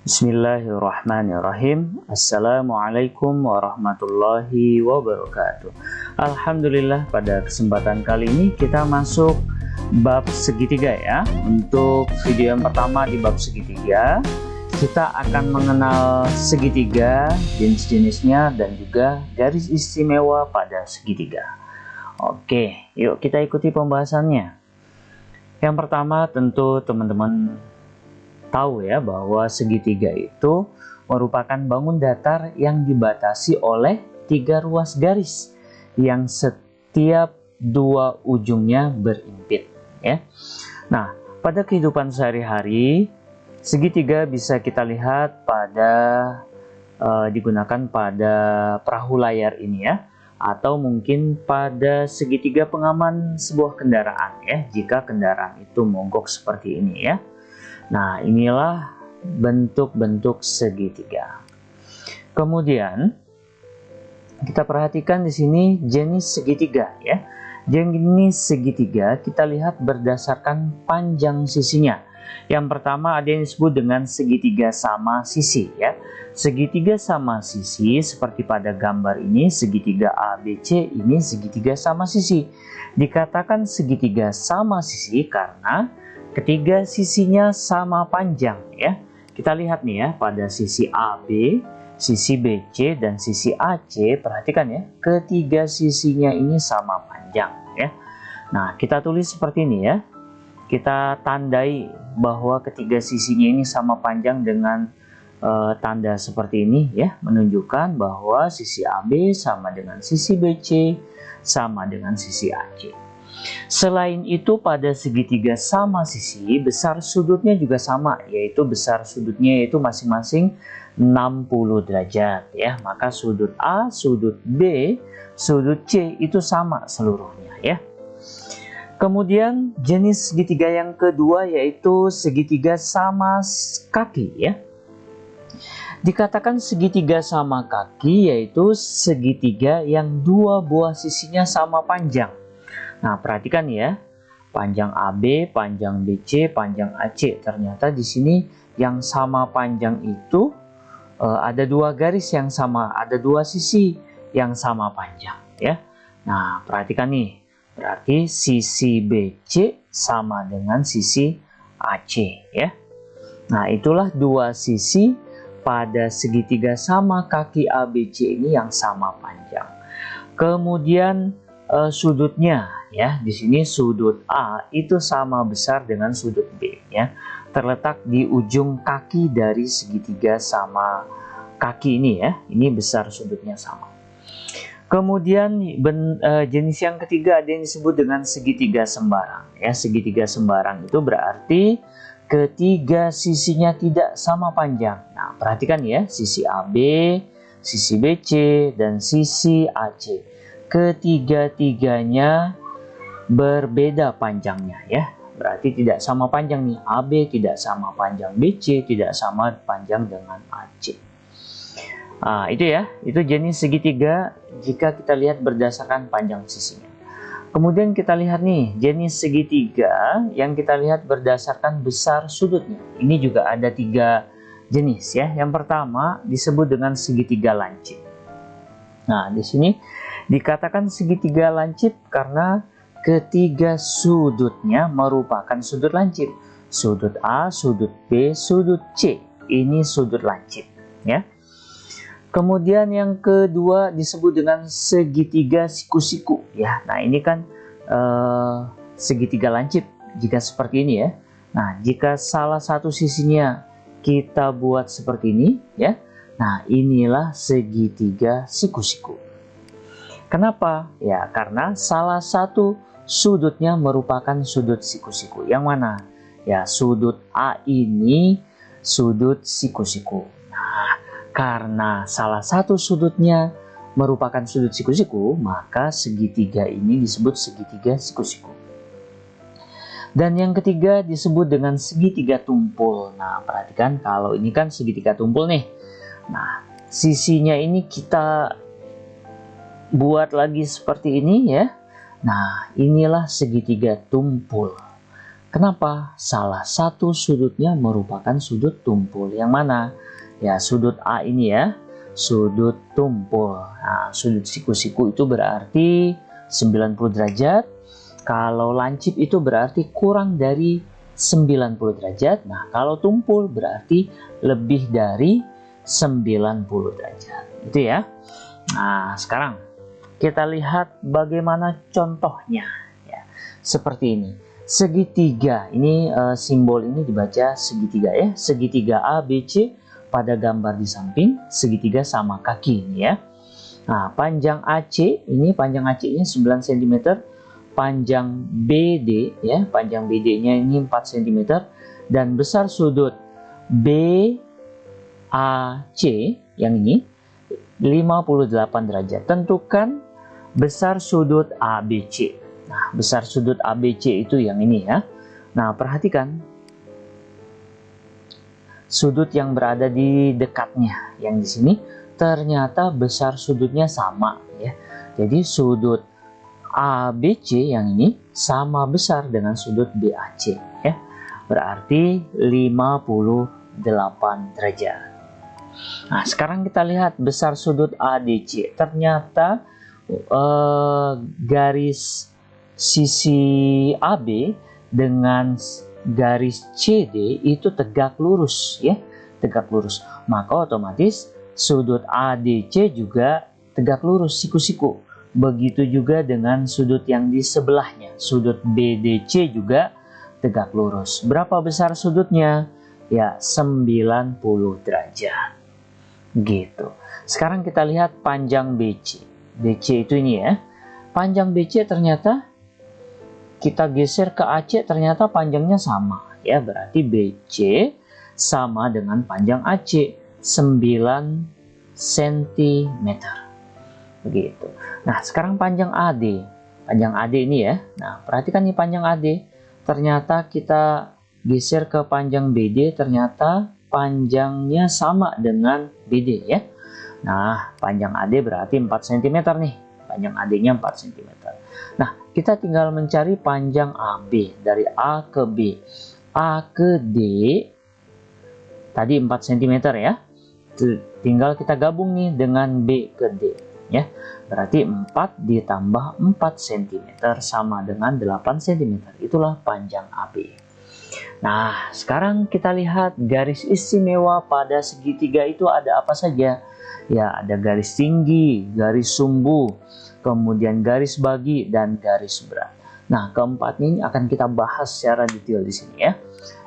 Bismillahirrahmanirrahim. Assalamualaikum warahmatullahi wabarakatuh. Alhamdulillah, pada kesempatan kali ini kita masuk bab segitiga ya. Untuk video yang pertama di bab segitiga, kita akan mengenal segitiga, jenis-jenisnya, dan juga garis istimewa pada segitiga. Oke, yuk kita ikuti pembahasannya. Yang pertama tentu teman-teman tahu ya bahwa segitiga itu merupakan bangun datar yang dibatasi oleh 3 ruas garis yang setiap dua ujungnya berimpit ya. Nah, pada kehidupan sehari-hari segitiga bisa kita lihat digunakan pada perahu layar ini ya, atau mungkin pada segitiga pengaman sebuah kendaraan ya, jika kendaraan itu mogok seperti ini ya. Nah, inilah bentuk-bentuk segitiga. Kemudian kita perhatikan di sini jenis segitiga ya. Jenis segitiga kita lihat berdasarkan panjang sisinya. Yang pertama ada yang disebut dengan segitiga sama sisi ya. Segitiga sama sisi seperti pada gambar ini, segitiga ABC ini segitiga sama sisi. Dikatakan segitiga sama sisi karena ketiga sisinya sama panjang ya. Kita lihat nih ya, pada sisi AB, sisi BC, dan sisi AC, perhatikan ya, ketiga sisinya ini sama panjang ya. Nah, kita tulis seperti ini ya. Kita tandai bahwa ketiga sisinya ini sama panjang dengan tanda seperti ini ya, menunjukkan bahwa sisi AB sama dengan sisi BC sama dengan sisi AC. Selain itu pada segitiga sama sisi, besar sudutnya juga sama, yaitu besar sudutnya yaitu masing-masing 60 derajat ya. Maka sudut A, sudut B, sudut C itu sama seluruhnya ya. Kemudian jenis segitiga yang kedua yaitu segitiga sama kaki ya. Dikatakan segitiga sama kaki yaitu segitiga yang dua buah sisinya sama panjang. Nah, perhatikan ya, panjang AB, panjang BC, panjang AC. Ternyata di sini yang sama panjang itu ada dua garis yang sama, ada dua sisi yang sama panjang ya. Nah, perhatikan nih, berarti sisi BC sama dengan sisi AC ya. Nah, itulah dua sisi pada segitiga sama kaki ABC ini yang sama panjang. Kemudian sudutnya ya, di sini sudut A itu sama besar dengan sudut B ya, terletak di ujung kaki dari segitiga sama kaki ini ya, ini besar sudutnya sama. Kemudian jenis yang ketiga ada yang disebut dengan segitiga sembarang ya. Segitiga sembarang itu berarti ketiga sisinya tidak sama panjang. Nah, perhatikan ya, sisi AB, sisi BC, dan sisi AC. Ketiga-tiganya berbeda panjangnya ya. Berarti tidak sama panjang nih, AB tidak sama panjang BC, tidak sama panjang dengan AC. Nah, itu ya, itu jenis segitiga jika kita lihat berdasarkan panjang sisinya. Kemudian kita lihat nih, jenis segitiga yang kita lihat berdasarkan besar sudutnya. Ini juga ada 3 jenis ya. Yang pertama disebut dengan segitiga lancip. Nah, di sini dikatakan segitiga lancip karena ketiga sudutnya merupakan sudut lancip. Sudut A, sudut B, sudut C. Ini sudut lancip ya. Kemudian yang kedua disebut dengan segitiga siku-siku ya. Nah, ini kan segitiga lancip jika seperti ini ya. Nah, jika salah satu sisinya kita buat seperti ini ya. Nah, inilah segitiga siku-siku. Kenapa? Ya, karena salah satu sudutnya merupakan sudut siku-siku. Yang mana? Ya, sudut A ini sudut siku-siku. Nah, karena salah satu sudutnya merupakan sudut siku-siku, maka segitiga ini disebut segitiga siku-siku. Dan yang ketiga disebut dengan segitiga tumpul. Nah, perhatikan kalau ini kan segitiga tumpul nih. Nah, sisinya ini kita buat lagi seperti ini ya. Nah, inilah segitiga tumpul. Kenapa? Salah satu sudutnya merupakan sudut tumpul. Yang mana? Ya, sudut A ini ya, sudut tumpul. Nah, sudut siku-siku itu berarti 90 derajat. Kalau lancip itu berarti kurang dari 90 derajat. Nah, kalau tumpul berarti lebih dari 90 derajat. Itu ya. Nah, sekarang kita lihat bagaimana contohnya. Ya, seperti ini. Segitiga, ini simbol ini dibaca segitiga ya. Segitiga ABC pada gambar di samping, segitiga sama kaki ini ya. Nah, panjang AC, ini panjang AC-nya 9 cm, panjang BD ya, panjang BD-nya ini 4 cm, dan besar sudut BAC yang ini 58 derajat. Tentukan besar sudut ABC. Nah, besar sudut ABC itu yang ini ya. Nah, perhatikan sudut yang berada di dekatnya, yang di sini ternyata besar sudutnya sama ya. Jadi sudut ABC yang ini sama besar dengan sudut BAC ya. Berarti 58 derajat. Nah, sekarang kita lihat besar sudut ADC. Ternyata garis sisi AB dengan garis CD itu tegak lurus ya, tegak lurus. Maka otomatis sudut ADC juga tegak lurus siku-siku. Begitu juga dengan sudut yang di sebelahnya, sudut BDC juga tegak lurus. Berapa besar sudutnya? Ya, 90 derajat. Gitu. Sekarang kita lihat panjang BC. BC itu ini ya. Panjang BC ternyata kita geser ke AC, ternyata panjangnya sama ya, berarti BC sama dengan panjang AC 9 cm. Begitu. Nah, sekarang panjang AD. Panjang AD ini ya. Nah, perhatikan nih panjang AD. Ternyata kita geser ke panjang BD, ternyata panjangnya sama dengan BD ya. Nah, panjang AD berarti 4 cm nih. Panjang AD-nya 4 cm. Nah, kita tinggal mencari panjang AB dari A ke B. A ke D tadi 4 cm ya. Tinggal kita gabung nih dengan B ke D ya. Berarti 4 ditambah 4 cm sama dengan 8 cm. Itulah panjang AB. Nah, sekarang kita lihat garis istimewa pada segitiga itu ada apa saja? Ya, ada garis tinggi, garis sumbu, kemudian garis bagi, dan garis berat. Nah, keempat ini akan kita bahas secara detail di sini ya.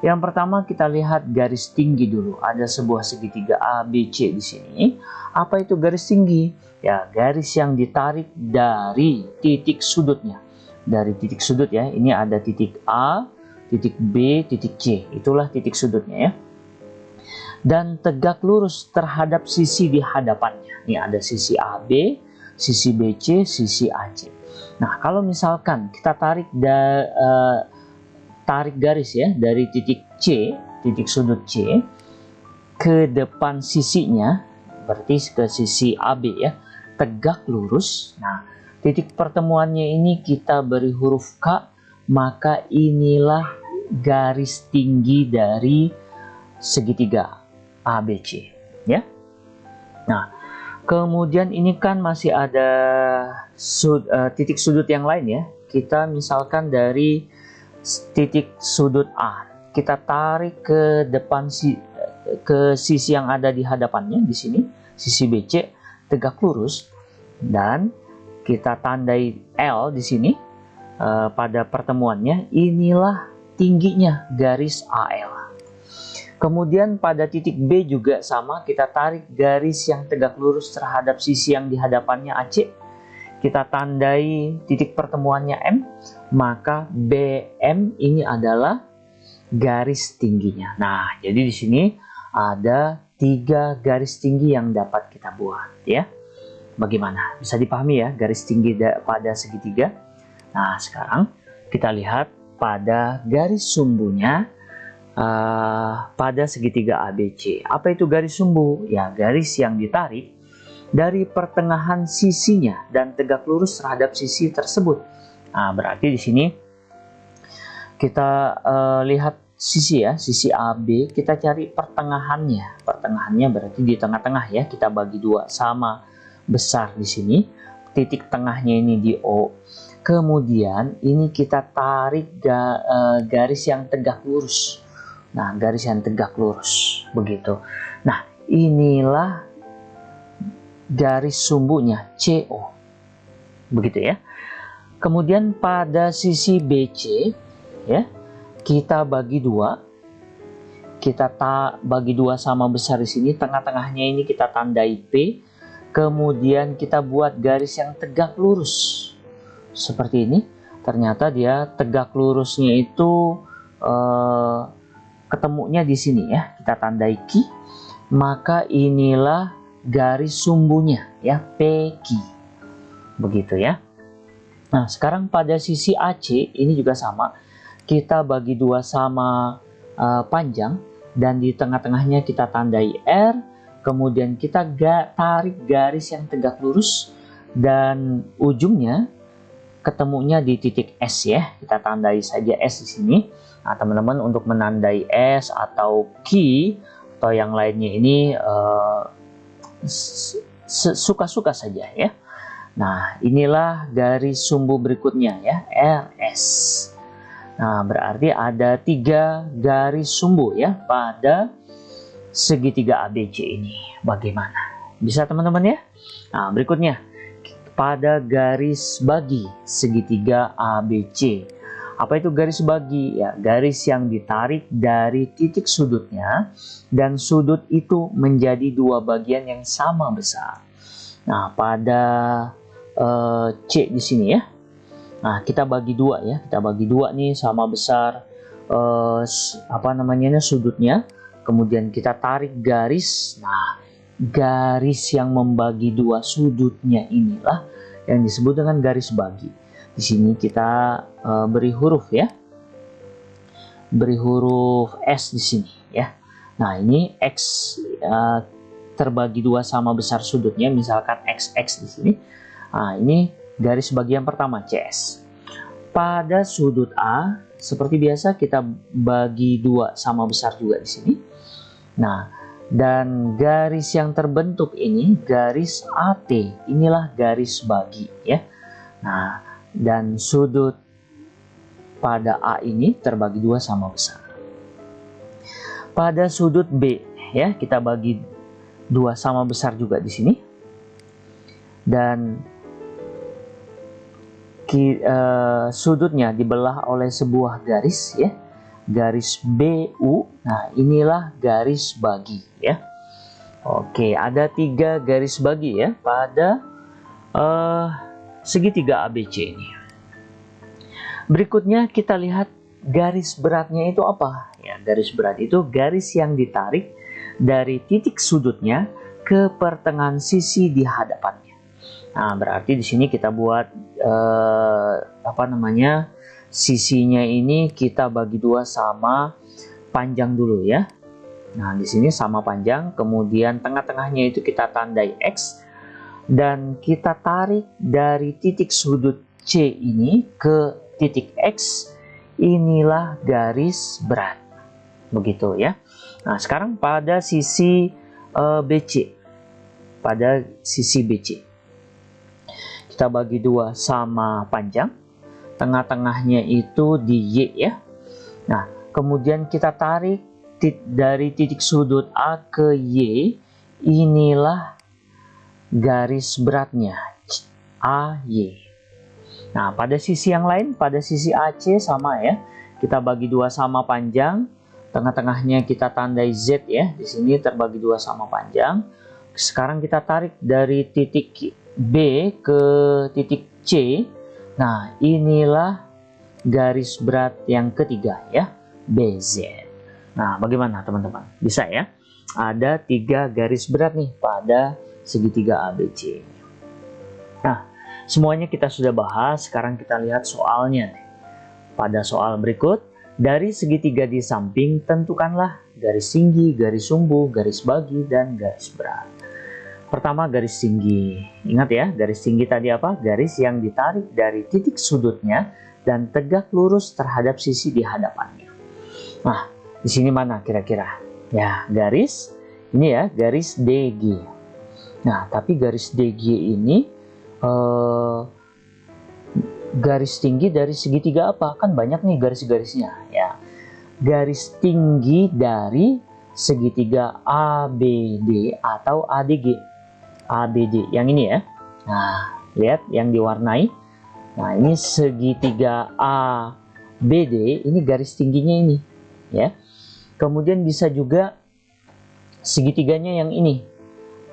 Yang pertama kita lihat garis tinggi dulu. Ada sebuah segitiga ABC di sini. Apa itu garis tinggi? Ya, garis yang ditarik dari titik sudutnya. Dari titik sudut ya. Ini ada titik A, titik B, titik C. Itulah titik sudutnya ya. Dan tegak lurus terhadap sisi di hadapannya. Ini ada sisi AB, sisi BC, sisi AC. Nah, kalau misalkan kita tarik garis ya dari titik C, titik sudut C ke depan sisinya, berarti ke sisi AB ya, tegak lurus. Nah, titik pertemuannya ini kita beri huruf K, maka inilah garis tinggi dari segitiga ABC ya. Nah, kemudian ini kan masih ada titik sudut yang lain ya. Kita misalkan dari titik sudut A, kita tarik ke depan ke sisi yang ada di hadapannya di sini, sisi BC tegak lurus, dan kita tandai L di sini pada pertemuannya. Inilah tingginya garis AL. Kemudian pada titik B juga sama, kita tarik garis yang tegak lurus terhadap sisi yang di hadapannya AC. Kita tandai titik pertemuannya M, maka BM ini adalah garis tingginya. Nah, jadi di sini ada 3 garis tinggi yang dapat kita buat ya. Bagaimana? Bisa dipahami ya garis tinggi pada segitiga? Nah, sekarang kita lihat pada garis sumbunya. Pada segitiga ABC. Apa itu garis sumbu? Ya, garis yang ditarik dari pertengahan sisinya dan tegak lurus terhadap sisi tersebut. Nah, berarti di sini kita lihat sisi ya, sisi AB, kita cari pertengahannya. Pertengahannya berarti di tengah-tengah ya, kita bagi dua, sama besar di sini. Titik tengahnya ini di O. Kemudian ini kita tarik garis yang tegak lurus. Nah, garis yang tegak lurus begitu. Nah, inilah garis sumbunya CO. Begitu ya. Kemudian pada sisi BC ya, kita bagi dua. Kita bagi dua sama besar di sini, tengah-tengahnya ini kita tandai P. Kemudian kita buat garis yang tegak lurus. Seperti ini. Ternyata dia tegak lurusnya itu ketemunya di sini ya. Kita tandai Q. Maka inilah garis sumbunya ya, PQ. Begitu ya. Nah, sekarang pada sisi AC ini juga sama. Kita bagi dua sama panjang, dan di tengah-tengahnya kita tandai R. Kemudian kita tarik garis yang tegak lurus, dan ujungnya ketemunya di titik S ya. Kita tandai saja S di sini. Nah, teman-teman untuk menandai S atau Q atau yang lainnya ini suka-suka saja ya. Nah, inilah garis sumbu berikutnya ya, RS. Nah, berarti ada 3 garis sumbu ya pada segitiga ABC ini. Bagaimana? Bisa teman-teman ya? Nah, berikutnya pada garis bagi segitiga ABC. Apa itu garis bagi? Ya, garis yang ditarik dari titik sudutnya dan sudut itu menjadi 2 bagian yang sama besar. Nah, pada C di sini ya. Nah, kita bagi 2 ya. Kita bagi 2 nih sama besar sudutnya. Kemudian kita tarik garis. Nah, garis yang membagi 2 sudutnya inilah yang disebut dengan garis bagi. Di sini kita beri huruf ya, beri huruf S di sini ya. Nah, ini X terbagi 2 sama besar sudutnya, misalkan XX di sini. Nah, ini garis bagian pertama CS. Pada sudut A seperti biasa kita bagi 2 sama besar juga di sini. Nah, dan garis yang terbentuk ini garis AT, inilah garis bagi ya. Nah, dan sudut pada A ini terbagi 2 sama besar. Pada sudut B ya, kita bagi 2 sama besar juga di sini. Dan sudutnya dibelah oleh sebuah garis ya, garis BU. Nah, inilah garis bagi ya. Oke, ada 3 garis bagi ya pada segitiga ABC ini. Berikutnya kita lihat garis beratnya itu apa ya. Garis berat itu garis yang ditarik dari titik sudutnya ke pertengahan sisi di hadapannya. Nah, berarti di sini kita buat sisinya ini kita bagi 2 sama panjang dulu ya. Nah, di sini sama panjang, kemudian tengah-tengahnya itu kita tandai X, dan kita tarik dari titik sudut C ini ke titik X. Inilah garis berat. Begitu ya. Nah, sekarang pada sisi BC. Pada sisi BC. Kita bagi 2 sama panjang. Tengah-tengahnya itu di Y ya. Nah, kemudian kita tarik dari titik sudut A ke Y. Inilah garis beratnya, AY. Nah, pada sisi yang lain, pada sisi AC sama ya. Kita bagi 2 sama panjang. Tengah-tengahnya kita tandai Z ya. Di sini terbagi 2 sama panjang. Sekarang kita tarik dari titik B ke titik C. Nah, inilah garis berat yang ketiga ya, BZ. Nah, bagaimana teman-teman? Bisa ya? Ada 3 garis berat nih pada segitiga ABC. Nah, semuanya kita sudah bahas. Sekarang kita lihat soalnya nih. Pada soal berikut, dari segitiga di samping tentukanlah garis tinggi, garis sumbu, garis bagi, dan garis berat. Pertama, garis tinggi. Ingat ya, garis tinggi tadi apa? Garis yang ditarik dari titik sudutnya dan tegak lurus terhadap sisi di hadapannya. Nah, di sini mana kira-kira? Ya, garis ini ya, garis DG. Nah, tapi garis DG ini garis tinggi dari segitiga apa? Kan banyak nih garis-garisnya ya. Garis tinggi dari segitiga ABD atau ADG. ABD yang ini ya. Nah, lihat yang diwarnai. Nah, ini segitiga ABD, ini garis tingginya ini ya. Kemudian bisa juga segitiganya yang ini.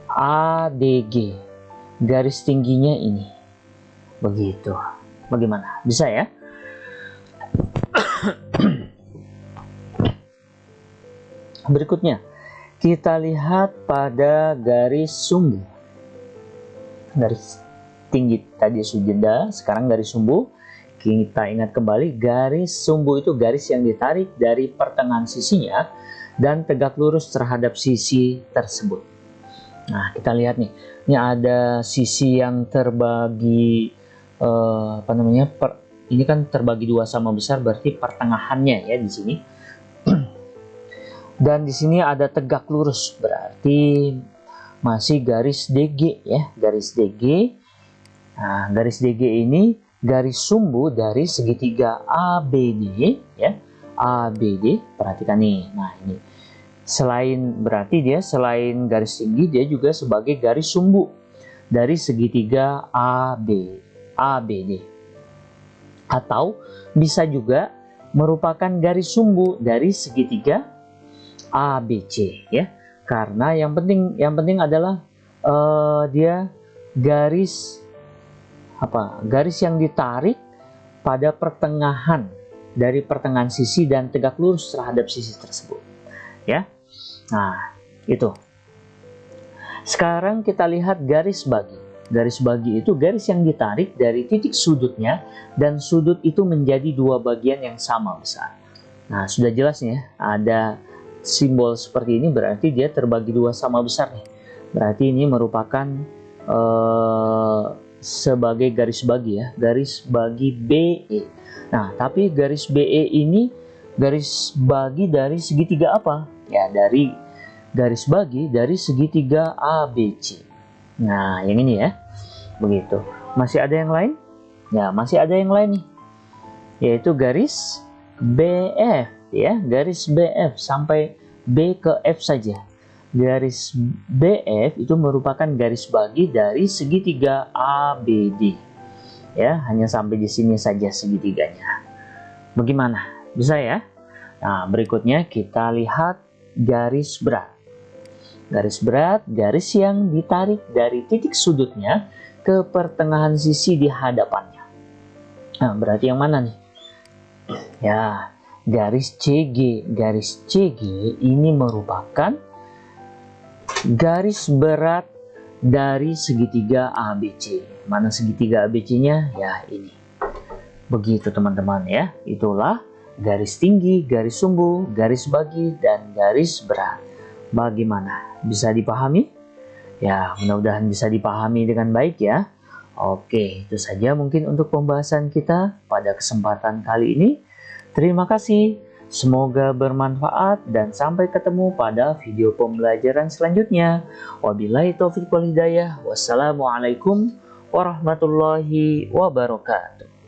ADG. Garis tingginya ini. Begitu. Bagaimana? Bisa ya? Berikutnya, kita lihat pada garis sumbu. Garis tinggi tadi sudah, sekarang garis sumbu. Kita ingat kembali, garis sumbu itu garis yang ditarik dari pertengahan sisinya dan tegak lurus terhadap sisi tersebut. Nah, kita lihat nih, ini ada sisi yang terbagi, ini kan terbagi dua sama besar, berarti pertengahannya ya di sini. Dan di sini ada tegak lurus, berarti masih garis DG ya, garis DG. Nah, garis DG ini garis sumbu dari segitiga ABD ya, ABD. Perhatikan nih. Nah, ini berarti dia selain garis tinggi, dia juga sebagai garis sumbu dari segitiga ABD. Atau bisa juga merupakan garis sumbu dari segitiga ABC ya, karena yang penting adalah dia garis yang ditarik pada pertengahan dari pertengahan sisi dan tegak lurus terhadap sisi tersebut ya. Nah, itu. Sekarang kita lihat garis bagi. Garis bagi itu garis yang ditarik dari titik sudutnya dan sudut itu menjadi dua bagian yang sama besar. Nah, sudah jelas nih ya, ada simbol seperti ini berarti dia terbagi dua sama besar nih. Berarti ini merupakan sebagai garis bagi ya, garis bagi BE. Nah, tapi garis BE ini garis bagi dari segitiga apa? Ya, dari garis bagi dari segitiga ABC. Nah, yang ini ya. Begitu. Masih ada yang lain? Ya, masih ada yang lain nih. Yaitu garis BF. Ya, garis BF sampai B ke F saja. Garis BF itu merupakan garis bagi dari segitiga ABD. Ya, hanya sampai di sini saja segitiganya. Bagaimana? Bisa ya? Nah, berikutnya kita lihat garis berat. Garis berat, garis yang ditarik dari titik sudutnya ke pertengahan sisi di hadapannya. Nah, berarti yang mana nih? Ya, garis CG. Garis CG ini merupakan garis berat dari segitiga ABC. Mana segitiga ABC-nya? Ya, ini. Begitu teman-teman ya. Itulah garis tinggi, garis sumbu, garis bagi, dan garis berat. Bagaimana? Bisa dipahami? Ya, mudah-mudahan bisa dipahami dengan baik ya. Oke, itu saja mungkin untuk pembahasan kita pada kesempatan kali ini. Terima kasih, semoga bermanfaat dan sampai ketemu pada video pembelajaran selanjutnya. Wabillahi taufiq wal hidayah. Wassalamualaikum warahmatullahi wabarakatuh.